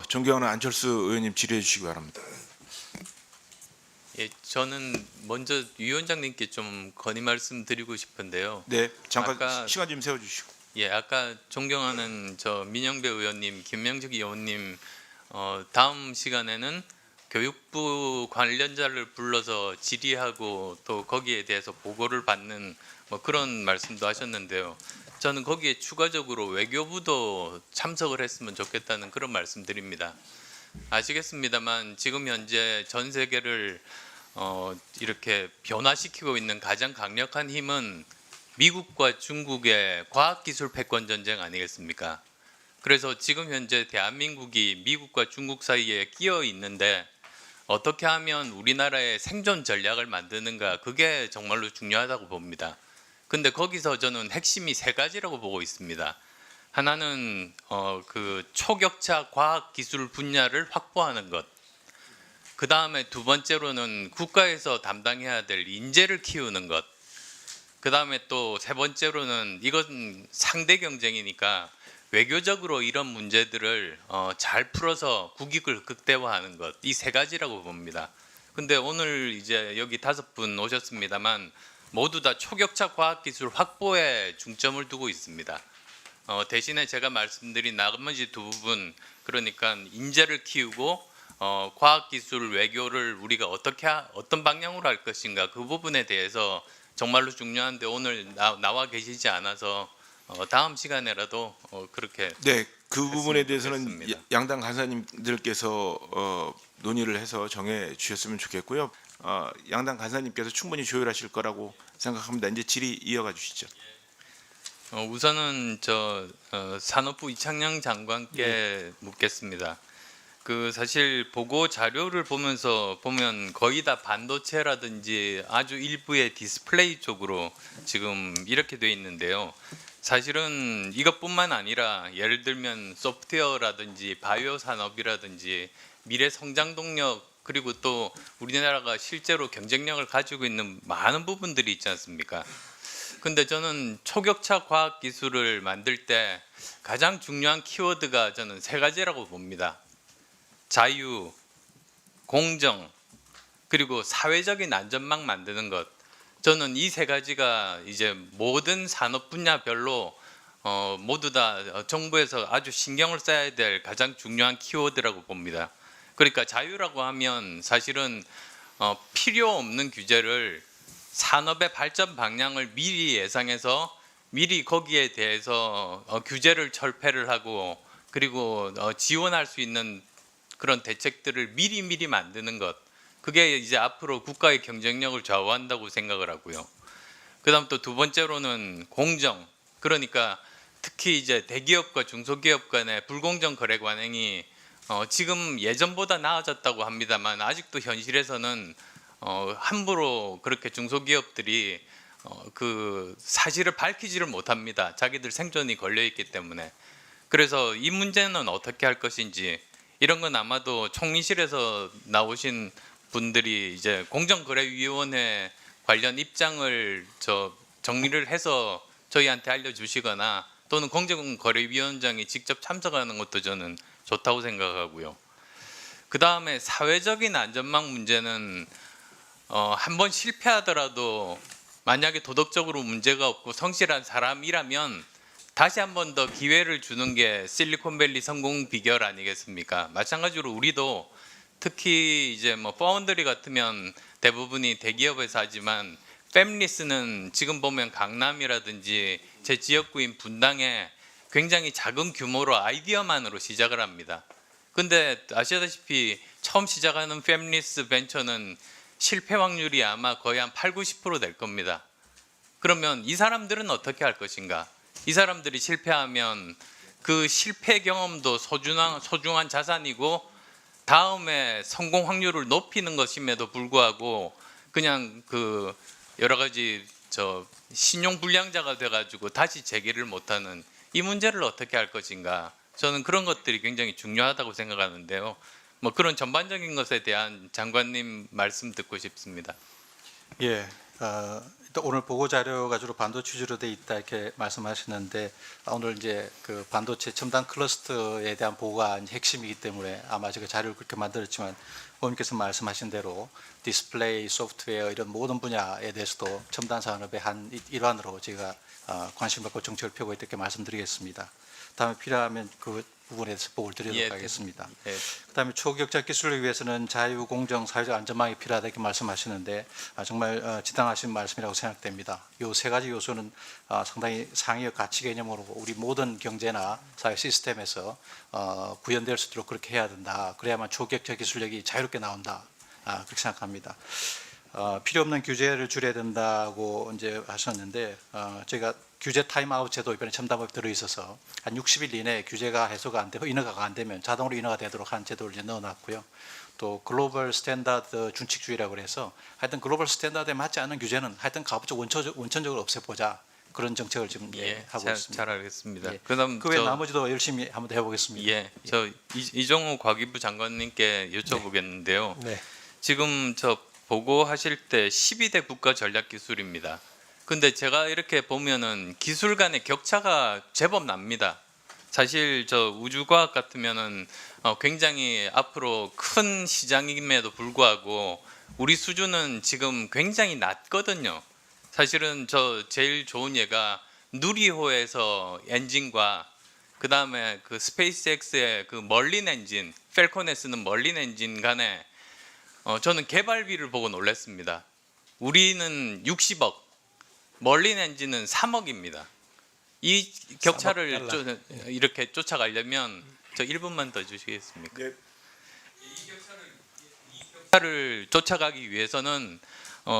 존경하는 안철수 의원님 질의해 주시기 바랍니다. 예, 저는 먼저 위원장님께 좀 건의 말씀드리고 싶은데요. 네, 잠깐 아까- 시간 좀 세워주시고. 예, 아까 존경하는 저 민영배 의원님, 김명직 의원님, 다음 시간에는 교육부 관련자를 불러서 질의하고 또 거기에 대해서 보고를 받는 뭐 그런 말씀도 하셨는데요. 저는 거기에 추가적으로 외교부도 참석을 했으면 좋겠다는 그런 말씀드립니다. 아시겠습니다만 지금 현재 전 세계를 이렇게 변화시키고 있는 가장 강력한 힘은 미국과 중국의 과학기술 패권 전쟁 아니겠습니까? 그래서 지금 현재 대한민국이 미국과 중국 사이에 끼어 있는데 어떻게 하면 우리나라의 생존 전략을 만드는가, 그게 정말로 중요하다고 봅니다. 근데 거기서 저는 핵심이 세 가지라고 보고 있습니다. 하나는 그 초격차 과학기술 분야를 확보하는 것. 그 다음에 두 번째로는 국가에서 담당해야 될 인재를 키우는 것. 그 다음에 또 세 번째로는 이건 상대 경쟁이니까 외교적으로 이런 문제들을 잘 풀어서 국익을 극대화하는 것. 이 세 가지라고 봅니다. 근데 오늘 이제 여기 5분 오셨습니다만 모두 다 초격차 과학기술 확보에 중점을 두고 있습니다. 대신에 제가 말씀드린 나머지 두 부분, 그러니까 인재를 키우고 과학기술 외교를 우리가 어떤 방향으로 할 것인가, 그 부분에 대해서 정말로 중요한데 오늘 나와 계시지 않아서 다음 시간에라도 그렇게 네, 그 부분에 대해서는 좋겠습니다. 양당 간사님들께서 논의를 해서 정해 주셨으면 좋겠고요. 양당 간사님께서 충분히 조율하실 거라고 생각합니다. 이제 질의 이어가 주시죠. 우선은 산업부 이창양 장관께 묻겠습니다. 그 사실 보고 자료를 보면 거의 다 반도체라든지 아주 일부의 디스플레이 쪽으로 지금 이렇게 돼 있는데요. 사실은 이것뿐만 아니라 예를 들면 소프트웨어라든지 바이오 산업이라든지 미래 성장 동력, 그리고 또 우리나라가 실제로 경쟁력을 가지고 있는 많은 부분들이 있지 않습니까? 근데 저는 초격차 과학 기술을 만들 때 가장 중요한 키워드가 저는 세 가지라고 봅니다. 자유, 공정, 그리고 사회적인 안전망 만드는 것. 저는 이 세 가지가 이제 모든 산업 분야별로 모두 다 정부에서 아주 신경을 써야 될 가장 중요한 키워드라고 봅니다. 그러니까 자유라고 하면 사실은 필요 없는 규제를, 산업의 발전 방향을 미리 예상해서 미리 거기에 대해서 규제를 철폐를 하고, 그리고 지원할 수 있는 그런 대책들을 미리 만드는 것. 그게 이제 앞으로 국가의 경쟁력을 좌우한다고 생각을 하고요. 그다음 또 두 번째로는 공정. 그러니까 특히 이제 대기업과 중소기업 간의 불공정 거래 관행이 지금 예전보다 나아졌다고 합니다만 아직도 현실에서는 함부로 그렇게 중소기업들이 그 사실을 밝히지를 못합니다. 자기들 생존이 걸려 있기 때문에. 그래서 이 문제는 어떻게 할 것인지, 이런 건 아마도 총리실에서 나오신 분들이 이제 공정거래위원회 관련 입장을 정리를 해서 저희한테 알려주시거나 또는 공정거래위원장이 직접 참석하는 것도 저는 좋다고 생각하고요. 그 다음에 사회적인 안전망 문제는 한번 실패하더라도 만약에 도덕적으로 문제가 없고 성실한 사람이라면 다시 한 번 더 기회를 주는 게 실리콘밸리 성공 비결 아니겠습니까? 마찬가지로 우리도 특히 이제 뭐 파운드리 같으면 대부분이 대기업에서 하지만 팹리스는 지금 보면 강남이라든지 제 지역구인 분당에 굉장히 작은 규모로 아이디어만으로 시작을 합니다. 근데 아시다시피 처음 시작하는 팹리스 벤처는 실패 확률이 아마 거의 한 80~90% 될 겁니다. 그러면 이 사람들은 어떻게 할 것인가? 이 사람들이 실패하면 그 실패 경험도 소중한 자산이고 다음에 성공 확률을 높이는 것임에도 불구하고 그냥 그 여러 가지 신용 불량자가 돼가지고 다시 재기를 못하는 이 문제를 어떻게 할 것인가? 저는 그런 것들이 굉장히 중요하다고 생각하는데요. 뭐 그런 전반적인 것에 대한 장관님 말씀 듣고 싶습니다. 예, 일단 오늘 보고 자료가 주로 반도체 위주로 돼 있다 이렇게 말씀하셨는데 오늘 이제 그 반도체 첨단 클러스터에 대한 보고가 이제 핵심이기 때문에 아마 제가 자료를 그렇게 만들었지만 의원님께서 말씀하신 대로 디스플레이, 소프트웨어 이런 모든 분야에 대해서도 첨단 산업의 한 일환으로 제가 관심 갖고 정책을 펴고 있다 이렇게 말씀드리겠습니다. 다음에 필요하면 그 부분에 대해서 보고를 드리도록 예, 하겠습니다. 예. 그다음에 초격자 기술을 위해서는 자유, 공정, 사회적 안전망이 필요하다 이렇게 말씀하시는데 정말 지당하신 말씀이라고 생각됩니다. 이 세 가지 요소는 상당히 상위의 가치 개념으로 우리 모든 경제나 사회 시스템에서 구현될 수 있도록 그렇게 해야 된다. 그래야만 초격자 기술력이 자유롭게 나온다. 그렇게 생각합니다. 필요 없는 규제를 줄여야 된다고 이제 하셨는데 제가 규제 타임아웃 제도 이번에 첨단법에 들어 있어서 한 60일 이내에 규제가 해소가 안 되고 인허가가 안 되면 자동으로 인허가 되도록 한 제도를 이제 넣어놨고요. 또 글로벌 스탠다드 준칙주의라고 그래서 하여튼 글로벌 스탠다드에 맞지 않는 규제는 하여튼 가급적 원천적으로 없애보자 그런 정책을 지금 하고 있습니다. 잘 알겠습니다. 예. 그다음 그 외 나머지도 열심히 한번 해보겠습니다. 예, 저 이종호 과기부 장관님께 여쭤보겠는데요. 네. 지금 저 보고하실 때 12대 국가 전략 기술입니다. 근데 제가 이렇게 보면은 기술 간의 격차가 제법 납니다. 사실 저 우주과학 같으면은 굉장히 앞으로 큰 시장임에도 불구하고 우리 수준은 지금 굉장히 낮거든요. 사실은 저 제일 좋은 예가 누리호에서 엔진과 그 다음에 그 스페이스X의 그 멀린 엔진, 펠콘에 쓰는 멀린 엔진 간에 저는 개발비를 보고 놀랐습니다. 우리는 60억, 멀린 엔진은 3억입니다. 이 격차를 이렇게 쫓아가려면 저 1분만 더 주시겠습니까? 네. 이 격차를 쫓아가기 위해서는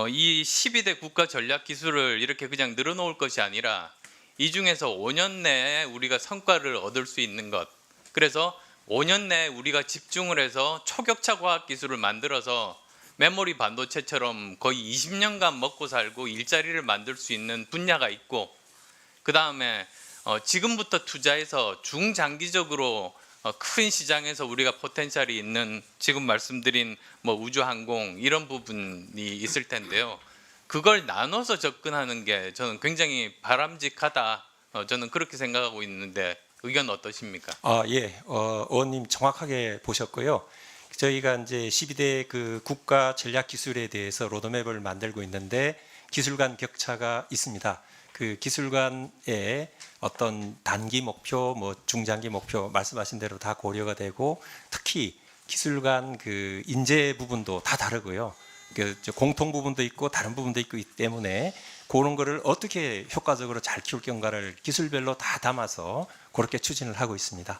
이 12대 국가 전략 기술을 이렇게 그냥 늘어놓을 것이 아니라 이 중에서 5년 내에 우리가 성과를 얻을 수 있는 것. 그래서 5년 내에 우리가 집중을 해서 초격차 과학 기술을 만들어서 메모리 반도체처럼 거의 20년간 먹고 살고 일자리를 만들 수 있는 분야가 있고 그 다음에 지금부터 투자해서 중장기적으로 큰 시장에서 우리가 포텐셜이 있는 지금 말씀드린 뭐 우주항공 이런 부분이 있을 텐데요. 그걸 나눠서 접근하는 게 저는 굉장히 바람직하다. 저는 그렇게 생각하고 있는데 의견 어떠십니까? 예, 의원님 정확하게 보셨고요. 저희가 이제 12대 그 국가 전략 기술에 대해서 로드맵을 만들고 있는데 기술 간 격차가 있습니다. 그 기술 간의 어떤 단기 목표, 뭐 중장기 목표 말씀하신 대로 다 고려가 되고 특히 기술 간 그 인재 부분도 다 다르고요. 그 공통 부분도 있고 다른 부분도 있기 때문에 그런 거를 어떻게 효과적으로 잘 키울 건가를 기술별로 다 담아서 그렇게 추진을 하고 있습니다.